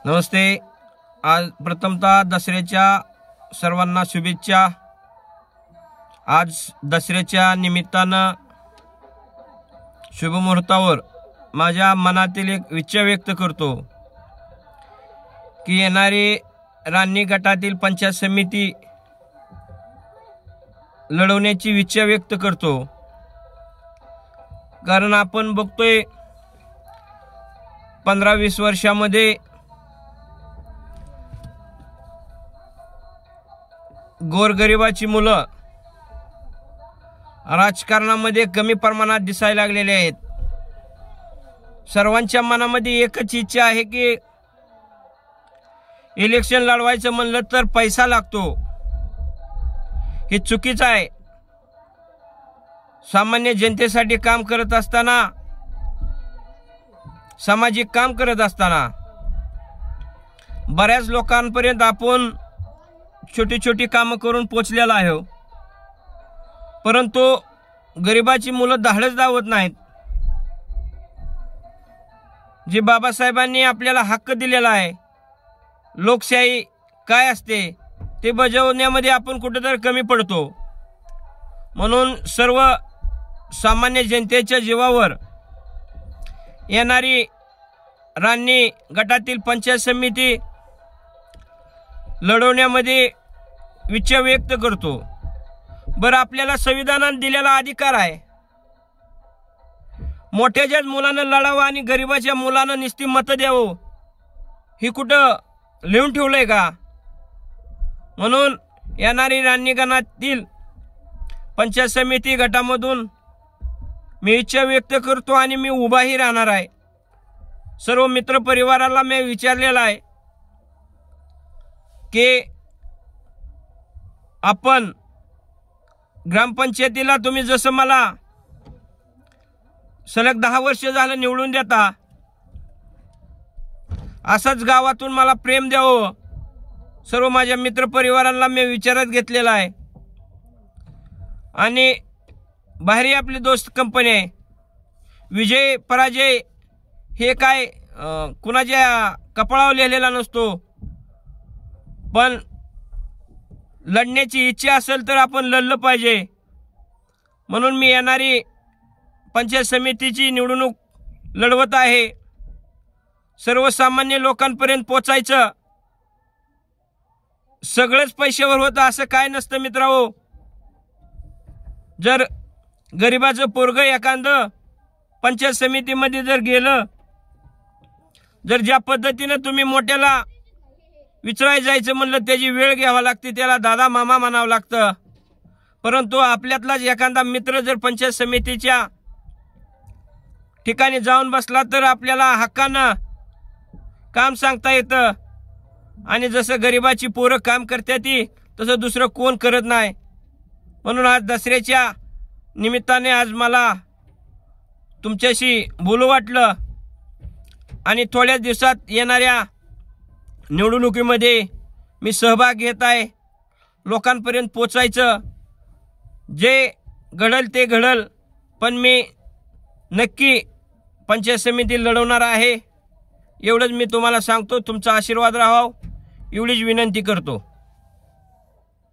नमस्ते। आज प्रथमतः दसऱ्याच्या सर्वांना शुभेच्छा। आज दसऱ्याच्या निमित्तानं शुभमुहूर्तावर माझ्या मनातील एक इच्छा व्यक्त करतो की येणारी रान्नी गटातील पंचायत समिती लढवण्याची इच्छा व्यक्त करतो। कारण आपण बघतोय 15-20 वर्षामध्ये गोरगरिबाची मुलं राजकारणामध्ये कमी प्रमाणात दिसायला लागलेले आहेत। सर्वांच्या मनामध्ये एकच इच्छा आहे की इलेक्शन लढवायचं म्हणलं तर पैसा लागतो। हे चुकीचं आहे। सामान्य जनतेसाठी काम करत असताना, सामाजिक काम करत असताना बऱ्याच लोकांपर्यंत आपण छोटी छोटी कामं करून पोचलेला आहे, परंतु गरिबाची मुलं धाडस दावत नाहीत। जे बाबासाहेबांनी आपल्याला हक्क दिलेला आहे, लोकशाही काय असते ते बजावण्यामध्ये आपण कुठेतरी कमी पडतो। म्हणून सर्व सामान्य जनतेच्या जीवावर येणारी रान्नी गटातील पंचायत समिती लढवण्यामध्ये इच्छा व्यक्त करतो। बरं, आपल्याला संविधानाने दिलेला अधिकार आहे, मोठ्याच्याच मुलानं लढावं आणि गरिबाच्या मुलानं नुसती मतं द्यावं, ही कुठं लिहून ठेवलंय का? म्हणून येणारी रान्नी गणातील पंचायत समिती गटामधून मी इच्छा व्यक्त करतो आणि मी उभाही राहणार आहे। सर्व मित्र परिवाराला मी विचारलेलं आहे की आपण ग्रामपंचायतीला तुम्ही जसं मला सलग 10 वर्ष झालं निवडून देता, असंच गावातून मला प्रेम द्यावं। सर्व माझ्या मित्र परिवारांना मी विचारात घेतलेला आहे। आणि बाहेर आपली दोस्त कंपनी आहे, विजय पराजय हे काय कुणाच्या कपाळावर लिहिलेला नसतो, पण लढण्याची इच्छा असेल तर आपण लढलं पाहिजे। म्हणून मी येणारी पंचायत समितीची निवडणूक लढवत आहे। सर्वसामान्य लोकांपर्यंत पोचायचं, सगळंच पैशावर होतं असं काय नसतं मित्रांनो। जर गरिबाचं पोरगं एखादं पंचायत समितीमध्ये जर गेलं, जर ज्या पद्धतीने तुम्ही मोठ्याला विचारायला जायचं म्हणलं त्याची वेळ घ्यावा लागते, त्याला दादा मामा म्हणावं लागतं। परंतु आपल्यातलाच एखादा मित्र जर पंचायत समितीच्या ठिकाणी जाऊन बसला तर आपल्याला हक्कानं काम सांगता येतं। आणि जसं गरिबाची पोरं काम करतात ती तसं दुसरं कोण करत नाही। म्हणून आज दसऱ्याच्या निमित्ताने आज मला तुमच्याशी बोलू वाटलं आणि थोड्या दिवसात येणाऱ्या निवडणुकीमध्ये मी सहभाग घेत आहे। लोकांपर्यंत पोचायचं, जे घडल ते घडल, पण मी नक्की पंचायत समिती लढवणार आहे। एवढंच मी तुम्हाला सांगतो। तुमचा आशीर्वाद राहावा एवढीच विनंती करतो।